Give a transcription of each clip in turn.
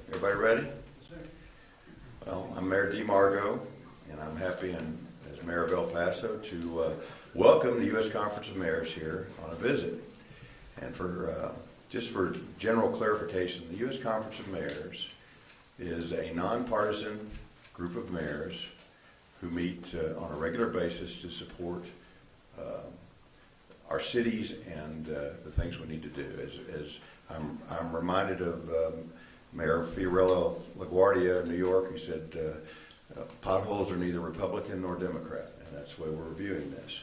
Everybody ready? Well, I'm Mayor DeMargo, and I'm happy as Mayor of El Paso to welcome the U.S. Conference of Mayors here on a visit. And just for general clarification, the U.S. Conference of Mayors is a nonpartisan group of mayors who meet on a regular basis to support our cities and the things we need to do. As I'm reminded of Mayor Fiorello LaGuardia of New York, who said potholes are neither Republican nor Democrat, and that's the way we're viewing this.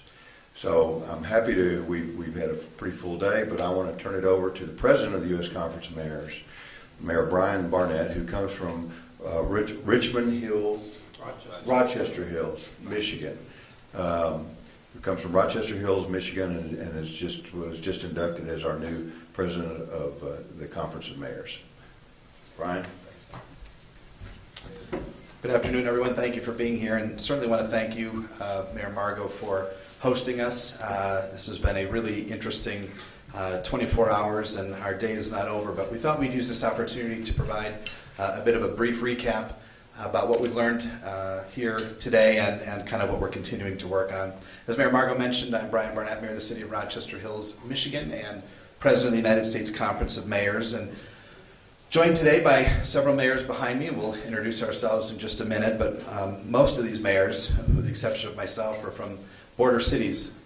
So I'm happy we've had a pretty full day, but I want to turn it over to the President of the U.S. Conference of Mayors, Mayor Brian Barnett, who comes from Richmond Hills, Rochester Hills, Michigan. Who comes from Rochester Hills, Michigan, and was just inducted as our new President of the Conference of Mayors. Brian? Good afternoon, everyone. Thank you for being here, and certainly want to thank you, Mayor Margo, for hosting us. This has been a really interesting 24 hours, and our day is not over, but we thought we'd use this opportunity to provide a bit of a brief recap about what we've learned here today and kind of what we're continuing to work on. As Mayor Margo mentioned, I'm Brian Barnett, Mayor of the City of Rochester Hills, Michigan, and President of the United States Conference of Mayors, and joined today by several mayors behind me, and we'll introduce ourselves in just a minute, but most of these mayors, with the exception of myself, are from border cities,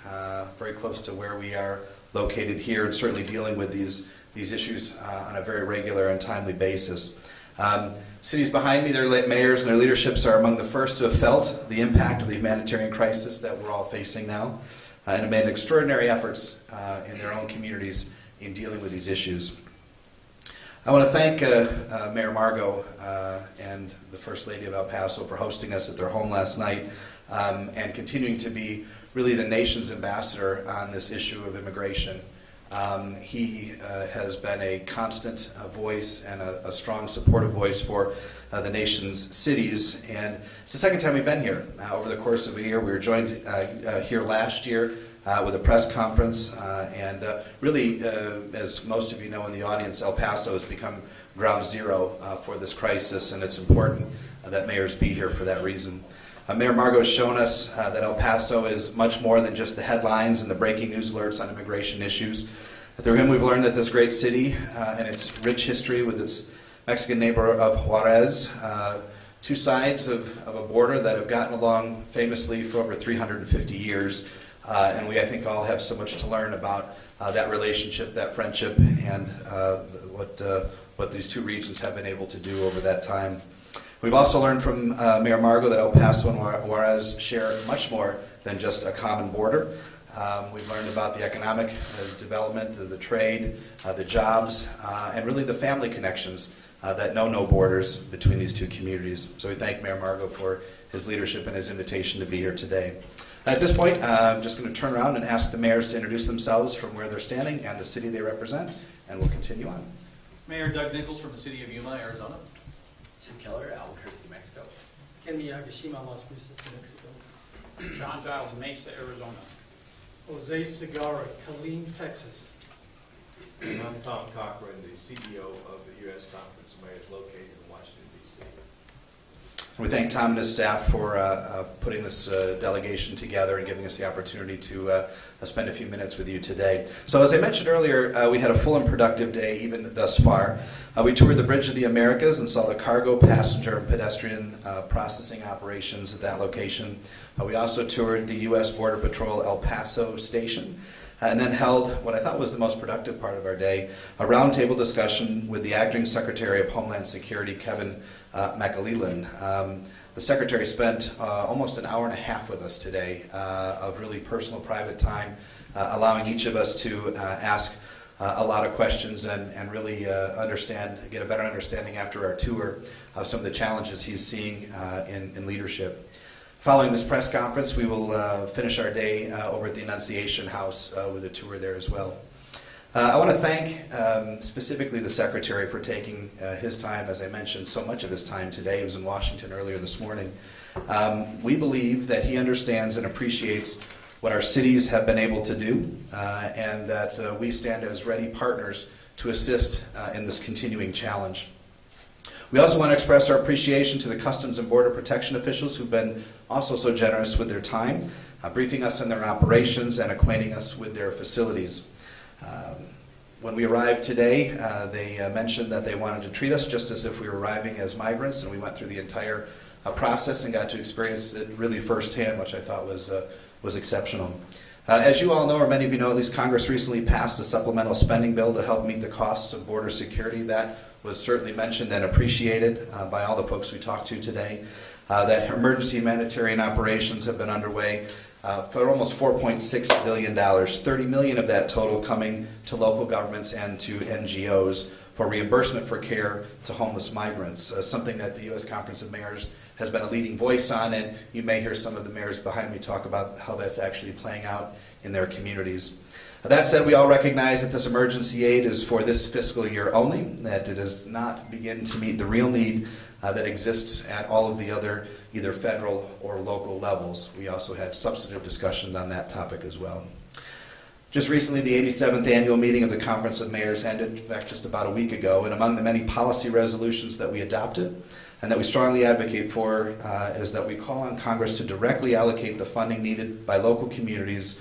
very close to where we are located here, and certainly dealing with these issues on a very regular and timely basis. Cities behind me, their mayors and their leaderships are among the first to have felt the impact of the humanitarian crisis that we're all facing now, and have made extraordinary efforts in their own communities in dealing with these issues. I want to thank Mayor Margo and the First Lady of El Paso for hosting us at their home last night and continuing to be really the nation's ambassador on this issue of immigration. He has been a constant voice and a strong supportive voice for the nation's cities, and it's the second time we've been here. Over the course of a year, we were joined here last year with a press conference, and really, as most of you know in the audience, El Paso has become ground zero for this crisis, and it's important that mayors be here for that reason. Mayor Margo has shown us that El Paso is much more than just the headlines and the breaking news alerts on immigration issues. Through him, we've learned that this great city and its rich history with its Mexican neighbor of Juarez, two sides of a border that have gotten along famously for over 350 years, and we, I think, all have so much to learn about that relationship, that friendship, and what these two regions have been able to do over that time. We've also learned from Mayor Margo that El Paso and Juarez share much more than just a common border. We've learned about the economic development, the trade, the jobs, and really the family connections that know no borders between these two communities. So we thank Mayor Margo for his leadership and his invitation to be here today. At this point, I'm just going to turn around and ask the mayors to introduce themselves from where they're standing and the city they represent, and we'll continue on. Mayor Doug Nichols from the city of Yuma, Arizona. Tim Keller, Albuquerque, New Mexico. Ken Miyagishima, Las Cruces, New Mexico. John Giles, Mesa, Arizona. Jose Segarra, Killeen, Texas. And I'm Tom Cochran, the CEO of the U.S. Conference of Mayors located in Washington, D.C. We thank Tom and his staff for putting this delegation together and giving us the opportunity to spend a few minutes with you today. So as I mentioned earlier, we had a full and productive day even thus far. We toured the Bridge of the Americas and saw the cargo, passenger, and pedestrian processing operations at that location. We also toured the U.S. Border Patrol El Paso station, and then held what I thought was the most productive part of our day, a roundtable discussion with the Acting Secretary of Homeland Security, Kevin McAlealan. The Secretary spent almost an hour and a half with us today of really personal, private time, allowing each of us to ask a lot of questions and really get a better understanding after our tour of some of the challenges he's seeing in leadership. Following this press conference, we will finish our day over at the Annunciation House with a tour there as well. I want to thank specifically the Secretary for taking his time, as I mentioned, so much of his time today. He was in Washington earlier this morning. We believe that he understands and appreciates what our cities have been able to do, and that we stand as ready partners to assist in this continuing challenge. We also want to express our appreciation to the Customs and Border Protection officials who've been also so generous with their time, briefing us on their operations and acquainting us with their facilities. When we arrived today, they mentioned that they wanted to treat us just as if we were arriving as migrants, and we went through the entire process and got to experience it really firsthand, which I thought was exceptional. As you all know, or many of you know, at least Congress recently passed a supplemental spending bill to help meet the costs of border security. That was certainly mentioned and appreciated by all the folks we talked to today. That emergency humanitarian operations have been underway for almost $4.6 billion, $30 million of that total coming to local governments and to NGOs for reimbursement for care to homeless migrants, something that the U.S. Conference of Mayors has been a leading voice on, and you may hear some of the mayors behind me talk about how that's actually playing out in their communities. That said, we all recognize that this emergency aid is for this fiscal year only, that it does not begin to meet the real need that exists at all of the other either federal or local levels. We also had substantive discussions on that topic as well. Just recently, the 87th annual meeting of the Conference of Mayors ended, in fact, just about a week ago, and among the many policy resolutions that we adopted and that we strongly advocate for is that we call on Congress to directly allocate the funding needed by local communities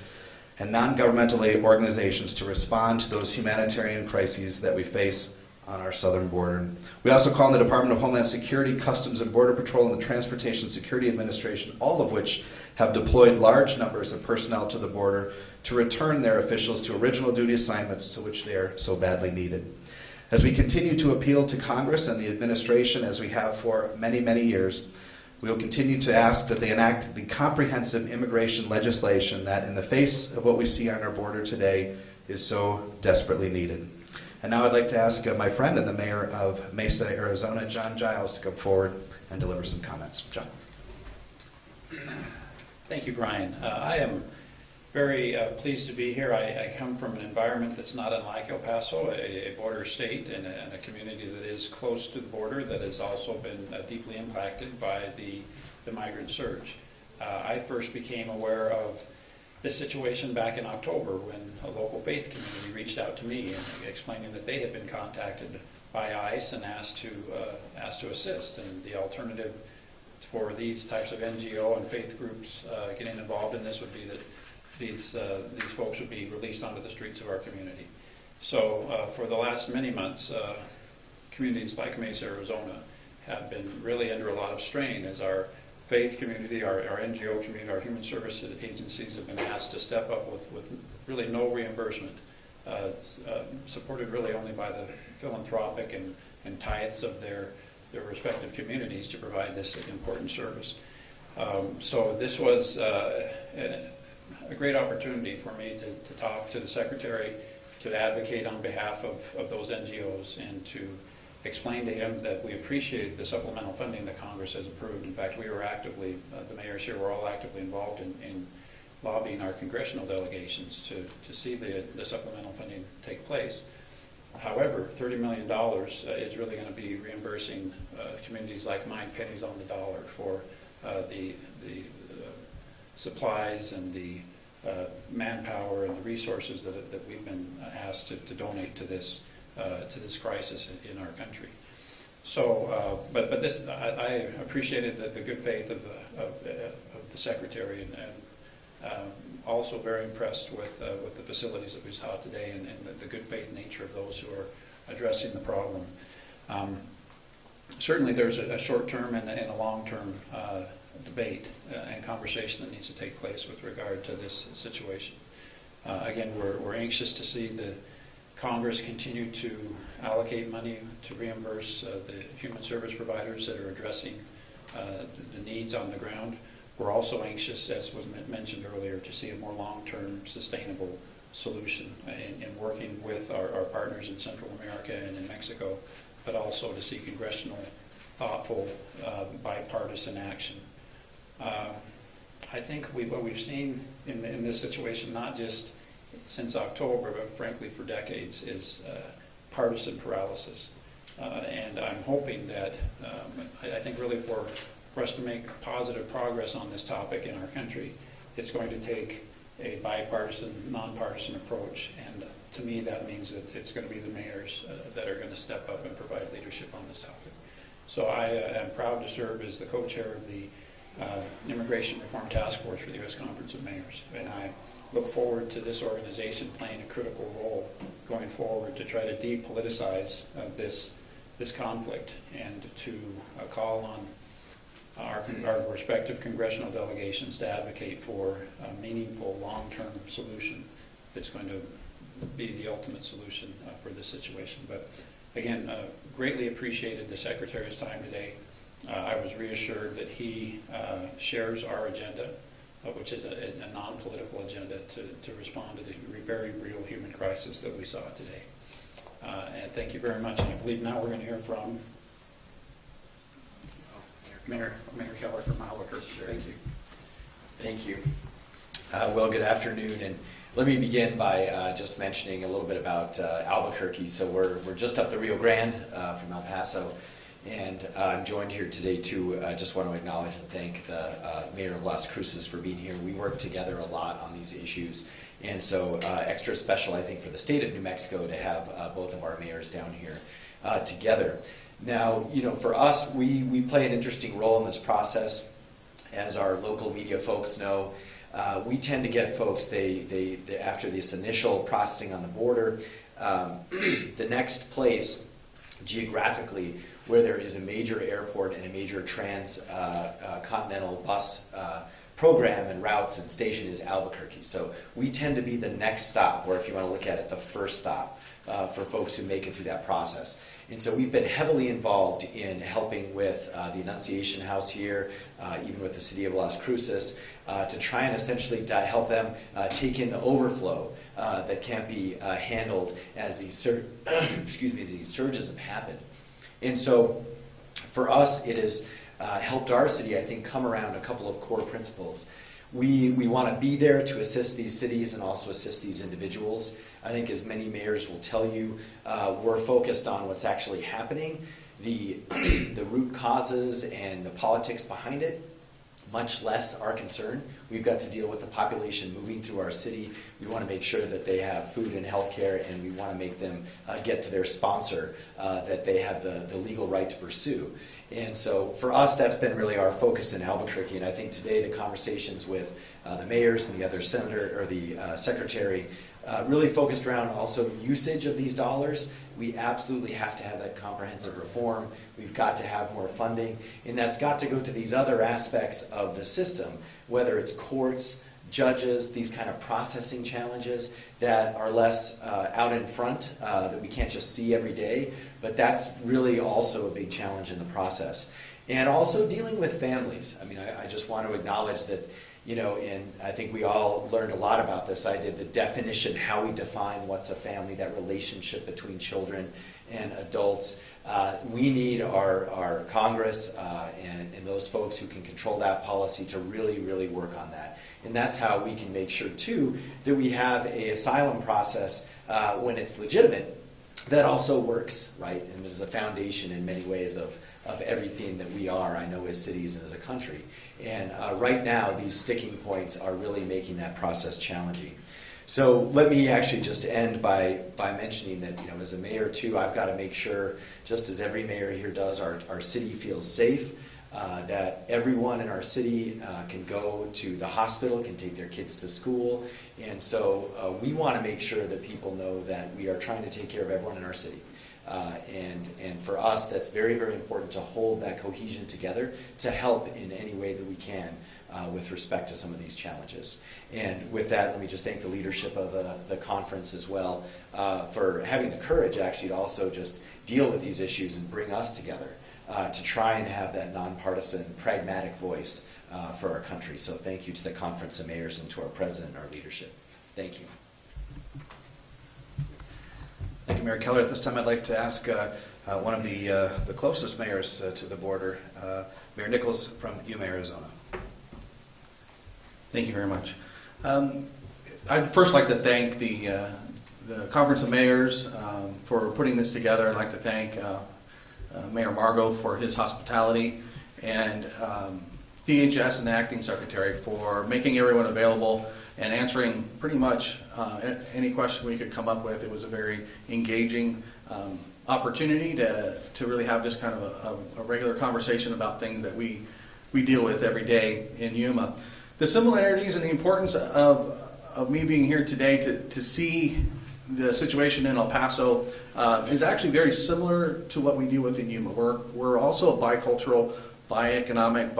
and non-governmental aid organizations to respond to those humanitarian crises that we face on our southern border. We also call on the Department of Homeland Security, Customs and Border Patrol, and the Transportation Security Administration, all of which have deployed large numbers of personnel to the border to return their officials to original duty assignments to which they are so badly needed. As we continue to appeal to Congress and the administration, as we have for many, many years, we will continue to ask that they enact the comprehensive immigration legislation that, in the face of what we see on our border today, is so desperately needed. And now I'd like to ask my friend and the mayor of Mesa, Arizona, John Giles, to come forward and deliver some comments. John. Thank you, Brian. I am very pleased to be here. I come from an environment that's not unlike El Paso, a border state and a community that is close to the border that has also been deeply impacted by the migrant surge. I first became aware of this situation back in October when a local faith community reached out to me and explaining that they had been contacted by ICE and asked to assist. And the alternative for these types of NGO and faith groups getting involved in this would be that these folks would be released onto the streets of our community. So for the last many months, communities like Mesa, Arizona have been really under a lot of strain as our faith community, our NGO community, our human service agencies have been asked to step up with really no reimbursement, supported really only by the philanthropic and tithes of their respective communities to provide this important service. So this was a great opportunity for me to talk to the Secretary, to advocate on behalf of those NGOs, and to explain to him that we appreciate the supplemental funding that Congress has approved. In fact, we were actively, the mayors here were all actively involved in lobbying our congressional delegations to see the supplemental funding take place. However, $30 million is really going to be reimbursing communities like mine pennies on the dollar for the supplies and the manpower and the resources that we've been asked to donate to this crisis in our country. So, but this, I appreciated the good faith of the Secretary, and also very impressed with the facilities that we saw today and the good faith nature of those who are addressing the problem. Certainly there's a short-term and a long-term debate and conversation that needs to take place with regard to this situation. Again, we're anxious to see the Congress continue to allocate money to reimburse the human service providers that are addressing the needs on the ground. We're also anxious, as was mentioned earlier, to see a more long-term sustainable solution in working with our partners in Central America and in Mexico, but also to see congressional, thoughtful, bipartisan action. I think what we've seen in this situation, not just since October, but frankly for decades, is partisan paralysis. And I'm hoping that, I think really for us to make positive progress on this topic in our country, it's going to take a bipartisan, nonpartisan approach. And to me, that means that it's going to be the mayors that are going to step up and provide leadership on this topic. So I am proud to serve as the co-chair of the Immigration Reform Task Force for the U.S. Conference of Mayors. And I look forward to this organization playing a critical role going forward to try to depoliticize this conflict and to call on our respective congressional delegations to advocate for a meaningful long-term solution that's going to be the ultimate solution for this situation. But again, greatly appreciated the Secretary's time today. I was reassured that he shares our agenda, which is a non-political agenda to respond to the very real human crisis that we saw today. And thank you very much. And I believe now we're going to hear from Mayor Keller from Albuquerque. Thank you. Thank you. Well, good afternoon, and let me begin by just mentioning a little bit about Albuquerque. So we're just up the Rio Grande from El Paso, and I'm joined here today to just want to acknowledge and thank the Mayor of Las Cruces for being here. We work together a lot on these issues, and so extra special, I think, for the state of New Mexico to have both of our mayors down here together. Now, you know, for us, we play an interesting role in this process. As our local media folks know, we tend to get folks, they after this initial processing on the border, the next place geographically where there is a major airport and a major transcontinental bus program and routes and station is Albuquerque. So we tend to be the next stop, or if you want to look at it, the first stop for folks who make it through that process. And so we've been heavily involved in helping with the Annunciation House here, even with the city of Las Cruces, to try and essentially help them take in the overflow that can't be handled as these these surges have happened. And so for us, it has helped our city, I think, come around a couple of core principles. We want to be there to assist these cities and also assist these individuals. I think, as many mayors will tell you, we're focused on what's actually happening, the root causes and the politics behind it, much less our concern. We've got to deal with the population moving through our city. We want to make sure that they have food and health care, and we want to make them get to their sponsor that they have the legal right to pursue. And so for us, that's been really our focus in Albuquerque. And I think today the conversations with the mayors and the other senator or the secretary really focused around also usage of these dollars. We absolutely have to have that comprehensive reform. We've got to have more funding, and that's got to go to these other aspects of the system, whether it's courts, judges, these kind of processing challenges that are less out in front, that we can't just see every day, but that's really also a big challenge in the process. And also dealing with families. I mean, I just want to acknowledge that, you know, and I think we all learned a lot about this. I did the definition, how we define what's a family, that relationship between children and adults. We need our Congress and those folks who can control that policy to really, really work on that. And that's how we can make sure, too, that we have an asylum process when it's legitimate that also works, right? And is the foundation in many ways of everything that we are, I know, as cities and as a country. And right now, these sticking points are really making that process challenging. So let me actually just end by mentioning that, you know, as a mayor, too, I've got to make sure, just as every mayor here does, our city feels safe, that everyone in our city can go to the hospital, can take their kids to school. And so we want to make sure that people know that we are trying to take care of everyone in our city. And for us, that's very, very important to hold that cohesion together to help in any way that we can with respect to some of these challenges. And with that, let me just thank the leadership of the conference as well for having the courage actually to also just deal with these issues and bring us together to try and have that nonpartisan, pragmatic voice for our country. So thank you to the Conference of Mayors and to our president and our leadership. Thank you. Thank you, Mayor Keller. At this time, I'd like to ask one of the closest mayors to the border, Mayor Nichols from Yuma, Arizona. Thank you very much. I'd first like to thank the Conference of Mayors for putting this together. I'd like to thank Mayor Margo for his hospitality, and DHS and the Acting Secretary for making everyone available and answering pretty much any question we could come up with. It was a very engaging opportunity to really have just kind of a regular conversation about things that we deal with every day in Yuma. The similarities and the importance of me being here today to see the situation in El Paso is actually very similar to what we deal with in Yuma. We're also a bicultural, bi-economic,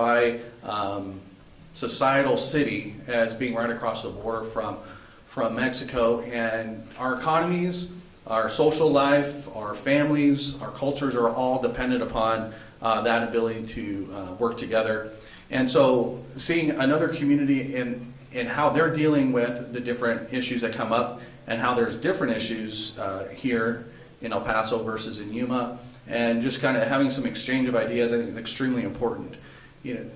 societal city, as being right across the border from Mexico, and our economies, our social life, our families, our cultures are all dependent upon that ability to work together. And so seeing another community in how they're dealing with the different issues that come up, and how there's different issues here in El Paso versus in Yuma, and just kind of having some exchange of ideas, I think is extremely important.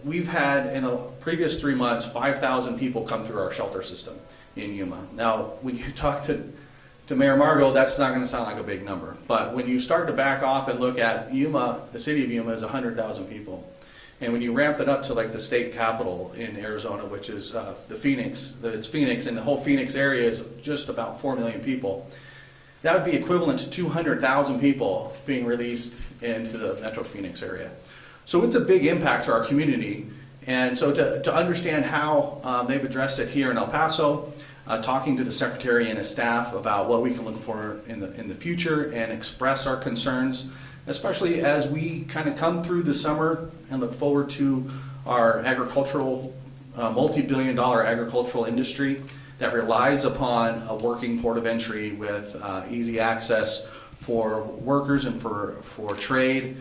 We've had in the previous 3 months 5,000 people come through our shelter system in Yuma. Now, when you talk to Mayor Margot, that's not going to sound like a big number. But when you start to back off and look at Yuma, the city of Yuma is 100,000 people. And when you ramp it up to like the state capital in Arizona, which is Phoenix, and the whole Phoenix area is just about 4 million people, that would be equivalent to 200,000 people being released into the Metro Phoenix area. So it's a big impact to our community. And so to understand how they've addressed it here in El Paso, talking to the secretary and his staff about what we can look for in the future and express our concerns, especially as we kind of come through the summer and look forward to our agricultural, multi-billion-dollar agricultural industry that relies upon a working port of entry with easy access for workers and for trade.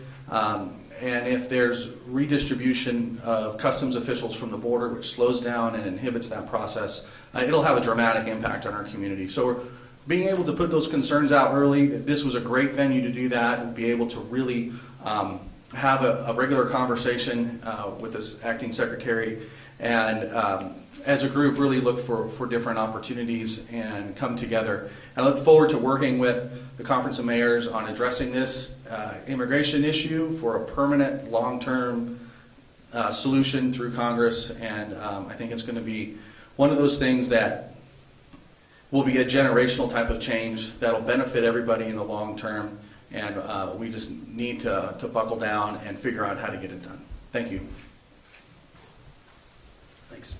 And if there's redistribution of customs officials from the border, which slows down and inhibits that process, it'll have a dramatic impact on our community. So we're being able to put those concerns out early. This was a great venue to do that, and be able to really have a regular conversation with this acting secretary, and as a group really look for different opportunities and come together. And I look forward to working with the Conference of Mayors on addressing this immigration issue for a permanent, long-term solution through Congress. And I think it's going to be one of those things that will be a generational type of change that will benefit everybody in the long term. And we just need to buckle down and figure out how to get it done. Thank you. Thanks.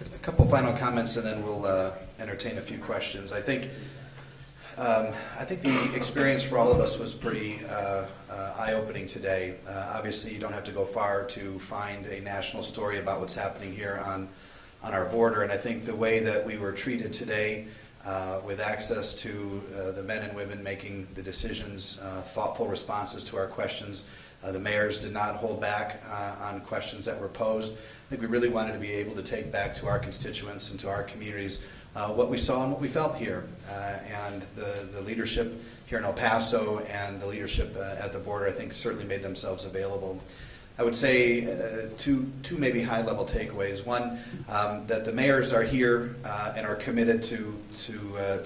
A couple final comments, and then we'll entertain a few questions. I think the experience for all of us was pretty eye-opening today. Obviously, you don't have to go far to find a national story about what's happening here on our border, and I think the way that we were treated today, with access to the men and women making the decisions, thoughtful responses to our questions. The mayors did not hold back on questions that were posed. I think we really wanted to be able to take back to our constituents and to our communities what we saw and what we felt here. And the leadership here in El Paso and the leadership at the border, I think, certainly made themselves available. I would say two maybe high-level takeaways. One, that the mayors are here and are committed to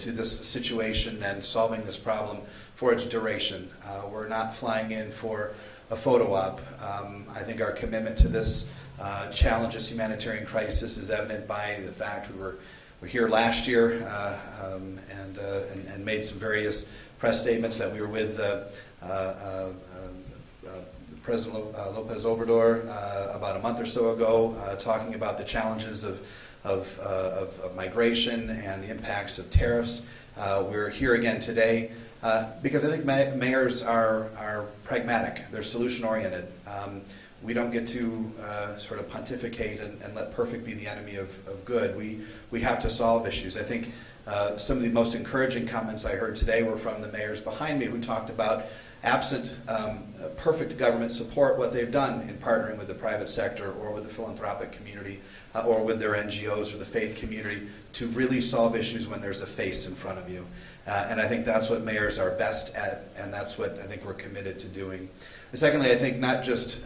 this situation and solving this problem for its duration. We're not flying in for a photo op. I think our commitment to this challenge, this humanitarian crisis, is evident by the fact we were here last year and made some various press statements that we were with President Lopez Obrador about a month or so ago, talking about the challenges of migration and the impacts of tariffs. We're here again today because I think mayors are pragmatic. They're solution-oriented. We don't get to sort of pontificate and let perfect be the enemy of good. We have to solve issues. I think some of the most encouraging comments I heard today were from the mayors behind me, who talked about, absent perfect government support, what they've done in partnering with the private sector or with the philanthropic community or with their NGOs or the faith community to really solve issues when there's a face in front of you. And I think that's what mayors are best at, and that's what I think we're committed to doing. And secondly, I think not just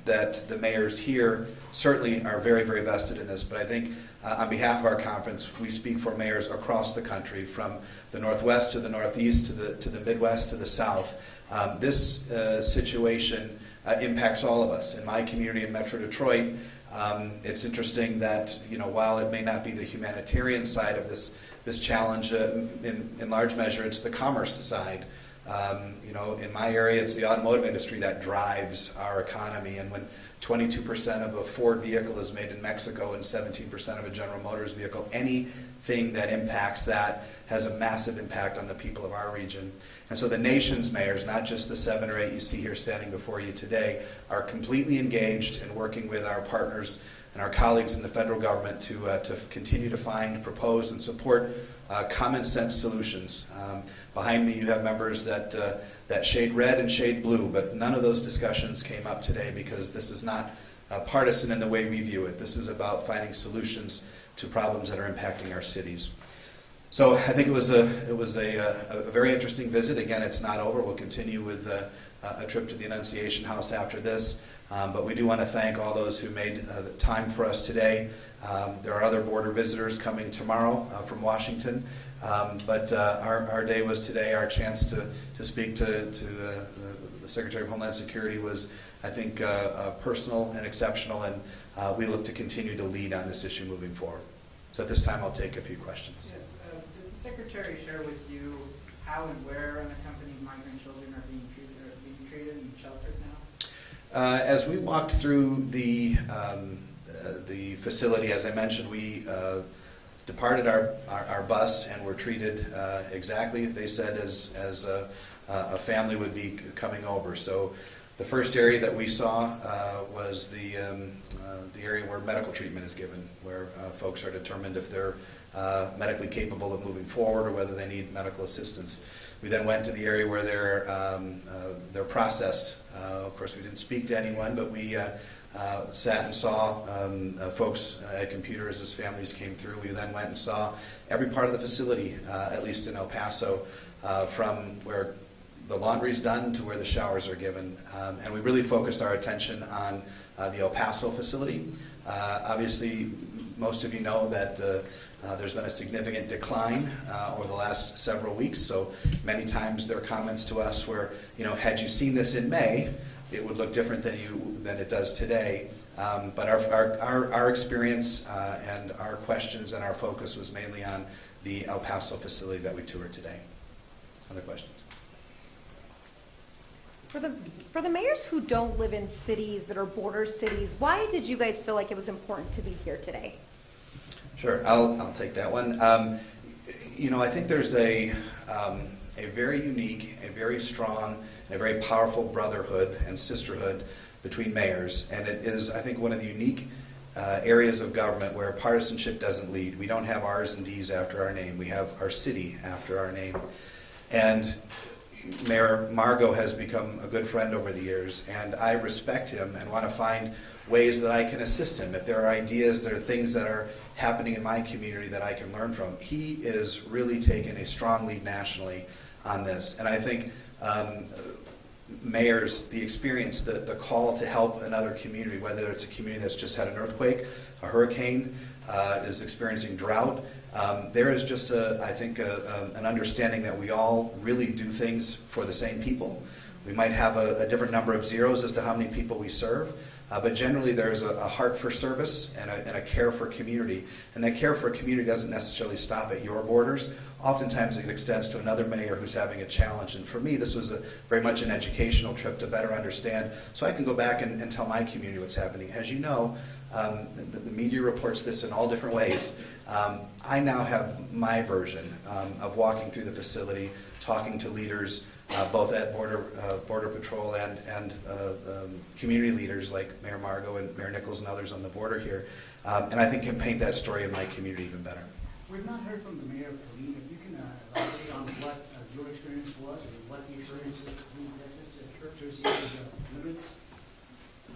that the mayors here certainly are very, very vested in this, but I think on behalf of our conference, we speak for mayors across the country, from the Northwest to the Northeast to the Midwest to the South. This situation impacts all of us. In my community in Metro Detroit, it's interesting that, while it may not be the humanitarian side of this challenge, in large measure it's the commerce side. In my area, it's the automotive industry that drives our economy, and when 22% of a Ford vehicle is made in Mexico and 17% of a General Motors vehicle, anything that impacts that has a massive impact on the people of our region. And so the nation's mayors, not just the 7 or 8 you see here standing before you today, are completely engaged in working with our partners and our colleagues in the federal government to continue to find, propose, and support common sense solutions. Behind me you have members that shade red and shade blue, but none of those discussions came up today because this is not partisan in the way we view it. This is about finding solutions to problems that are impacting our cities. So I think it was a very interesting visit. Again, it's not over. We'll continue with a trip to the Annunciation House after this. But we do want to thank all those who made the time for us today. There are other border visitors coming tomorrow from Washington. But our day was today. Our chance to speak to the Secretary of Homeland Security was, I think, personal and exceptional. And we look to continue to lead on this issue moving forward. So at this time, I'll take a few questions. Yes. Did the Secretary share with you how and where unaccompanied migrant children are being treated and sheltered now? As we walked through the facility, as I mentioned, we departed our bus and were treated exactly, they said, as a family would be coming over. So the first area that we saw was the area where medical treatment is given, where folks are determined if they're medically capable of moving forward or whether they need medical assistance. We then went to the area where they're processed. Of course, we didn't speak to anyone, but we sat and saw folks at computers as families came through. We then went and saw every part of the facility, at least in El Paso, from where the laundry's done to where the showers are given. And we really focused our attention on the El Paso facility. Obviously, most of you know that there's been a significant decline over the last several weeks. So many times there are comments to us where, had you seen this in May, it would look different than it does today. But our experience and our questions and our focus was mainly on the El Paso facility that we toured today. Other questions? For the mayors who don't live in cities that are border cities, why did you guys feel like it was important to be here today? Sure, I'll take that one. I think there's a very unique, a very strong, and a very powerful brotherhood and sisterhood between mayors, and it is, I think, one of the unique areas of government where partisanship doesn't lead. We don't have R's and D's after our name. We have our city after our name. And Mayor Margo has become a good friend over the years, and I respect him and want to find ways that I can assist him. If there are ideas, there are things that are happening in my community that I can learn from. He is really taking a strong lead nationally on this. And I think mayors, the experience, the call to help another community, whether it's a community that's just had an earthquake, a hurricane, is experiencing drought, there is just, I think, an understanding that we all really do things for the same people. We might have a different number of zeros as to how many people we serve, but generally there's a heart for service and a care for community. And that care for community doesn't necessarily stop at your borders. Oftentimes it extends to another mayor who's having a challenge. And for me, this was very much an educational trip to better understand, so I can go back and tell my community what's happening. As you know, the media reports this in all different ways. I now have my version of walking through the facility, talking to leaders, both at Border Patrol and community leaders like Mayor Margo and Mayor Nichols and others on the border here, and I think can paint that story in my community even better. We've not heard from the mayor of Killeen. If you can elaborate on what your experience was and what the experience is of Killeen, Texas, to receive these limits.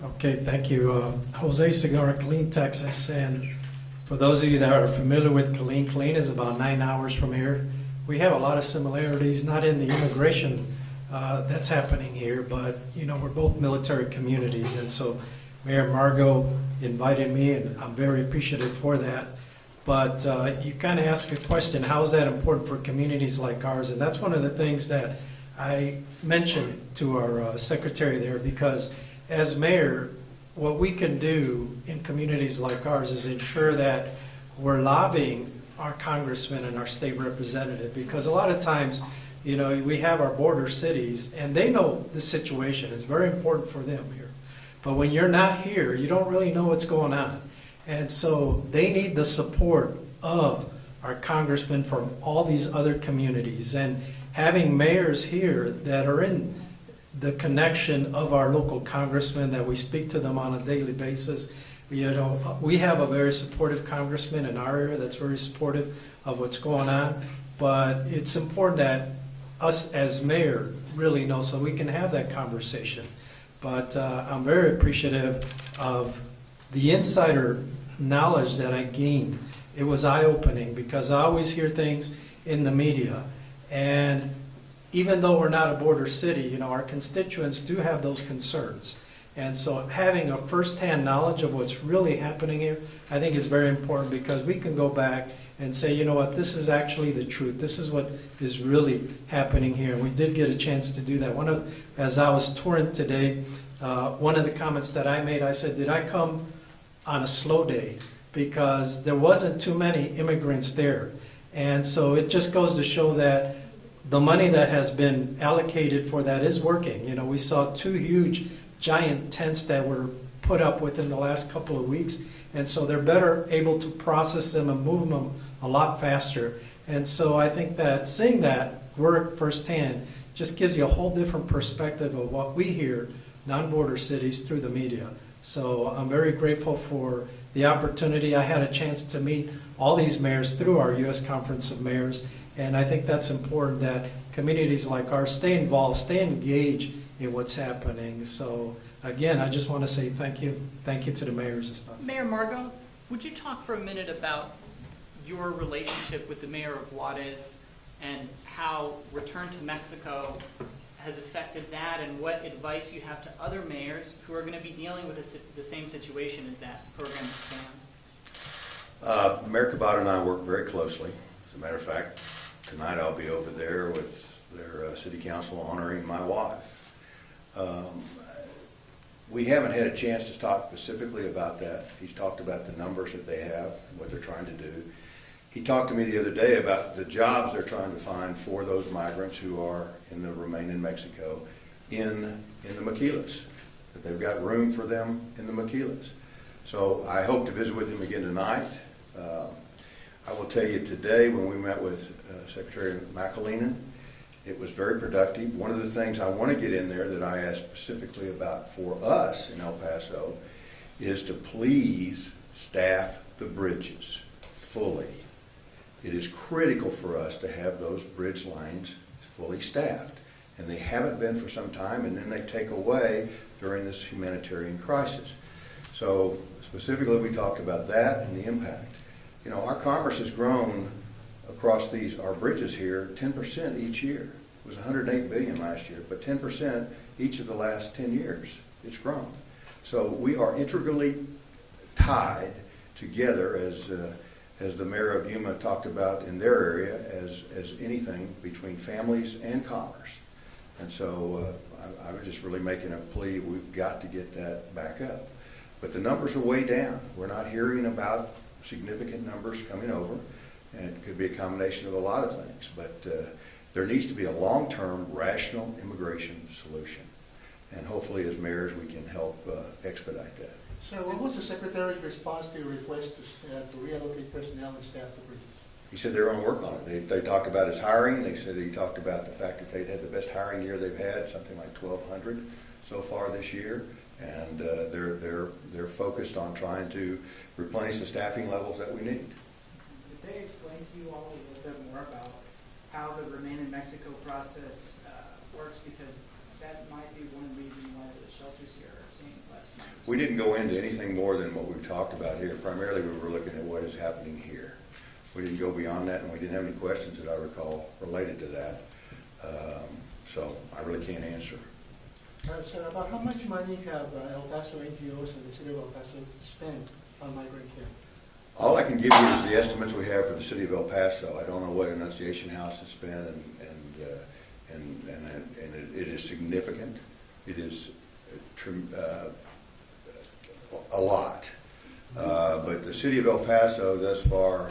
Okay, thank you. Jose Segarra, Killeen, Texas. And for those of you that are familiar with Killeen, Killeen is about 9 hours from here. We have a lot of similarities, not in the immigration that's happening here, but we're both military communities, and so Mayor Margo invited me, and I'm very appreciative for that. But you kind of ask a question, how is that important for communities like ours? And that's one of the things that I mentioned to our secretary there, because as mayor, what we can do in communities like ours is ensure that we're lobbying our congressman and our state representative, because a lot of times You know, we have our border cities, and they know the situation. It's very important for them here. But when you're not here, you don't really know what's going on. And so they need the support of our congressmen from all these other communities. And having mayors here that are in the connection of our local congressmen, that we speak to them on a daily basis. You know, we have a very supportive congressman in our area that's very supportive of what's going on. But it's important that us as mayor really know so we can have that conversation. But I'm very appreciative of the insider knowledge that I gained. It was eye-opening because I always hear things in the media. And even though we're not a border city, you know, our constituents do have those concerns. And so having a first-hand knowledge of what's really happening here, I think is very important because we can go back and say, you know what, this is actually the truth. This is what is really happening here. And we did get a chance to do that. As I was touring today, one of the comments that I made, I said, did I come on a slow day? Because there wasn't too many immigrants there. And so it just goes to show that the money that has been allocated for that is working. You know, we saw 2 huge giant tents that were put up within the last couple of weeks. And so they're better able to process them and move them a lot faster. And so I think that seeing that work firsthand just gives you a whole different perspective of what we hear non-border cities through the media. So I'm very grateful for the opportunity. I had a chance to meet all these mayors through our U.S. Conference of Mayors. And I think that's important that communities like ours stay involved, stay engaged in what's happening. So again, I just want to say thank you. Thank you to the mayors and stuff. Mayor Margot, would you talk for a minute about your relationship with the mayor of Juarez and how return to Mexico has affected that and what advice you have to other mayors who are going to be dealing with the same situation as that program expands? Mayor Cabot and I work very closely. As a matter of fact, tonight I'll be over there with their city council honoring my wife. We haven't had a chance to talk specifically about that. He's talked about the numbers that they have and what they're trying to do. He talked to me the other day about the jobs they're trying to find for those migrants who are remain in Mexico in the maquilas, that they've got room for them in the maquilas. So I hope to visit with him again tonight. I will tell you today when we met with Secretary McAleenan, it was very productive. One of the things I want to get in there that I asked specifically about for us in El Paso is to please staff the bridges fully. It is critical for us to have those bridge lines fully staffed. And they haven't been for some time, and then they take away during this humanitarian crisis. So specifically we talked about that and the impact. You know, our commerce has grown across our bridges here 10% each year. It was $108 billion last year, but 10% each of the last 10 years it's grown. So we are integrally tied together as the mayor of Yuma talked about in their area as anything between families and commerce. And so I was just really making a plea, we've got to get that back up. But the numbers are way down. We're not hearing about significant numbers coming over, and it could be a combination of a lot of things. But there needs to be a long-term, rational immigration solution. And hopefully as mayors we can help expedite that. Sir, what was the Secretary's response to your request to reallocate personnel and staff to bridges? He said they're going to work on it. They talked about his hiring. They said he talked about the fact that they'd had the best hiring year they've had, something like 1,200 so far this year. And they're focused on trying to replenish the staffing levels that we need. Did they explain to you all a little bit more about how the Remain in Mexico process works? Because that might be one reason why the shelters here are seeing less numbers. We didn't go into anything more than what we've talked about here. Primarily we were looking at what is happening here. We didn't go beyond that, and we didn't have any questions that I recall related to that. So I really can't answer. Sir, about how much money have El Paso NGOs and the city of El Paso spent on migrant care? All I can give you is the estimates we have for the city of El Paso. I don't know what Annunciation House has spent, and it is significant. It is a lot. But the city of El Paso thus far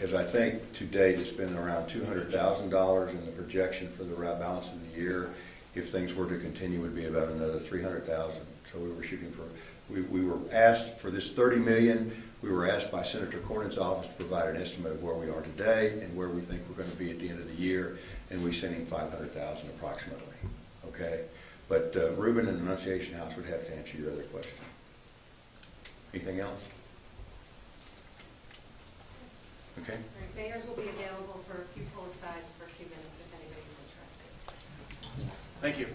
as I think to date, it's been around $200,000, and the projection for the balance of the year, if things were to continue, would be about another $300,000. So we were shooting for, we were asked for this $30 million. We were asked by Senator Cornyn's office to provide an estimate of where we are today and where we think we're going to be at the end of the year, and we sent him $500,000 approximately. Okay, but Ruben and Annunciation House would have to answer your other question. Anything else? Okay. All right, mayors will be available for a few pull asides for a few minutes if anybody's interested. Thank you.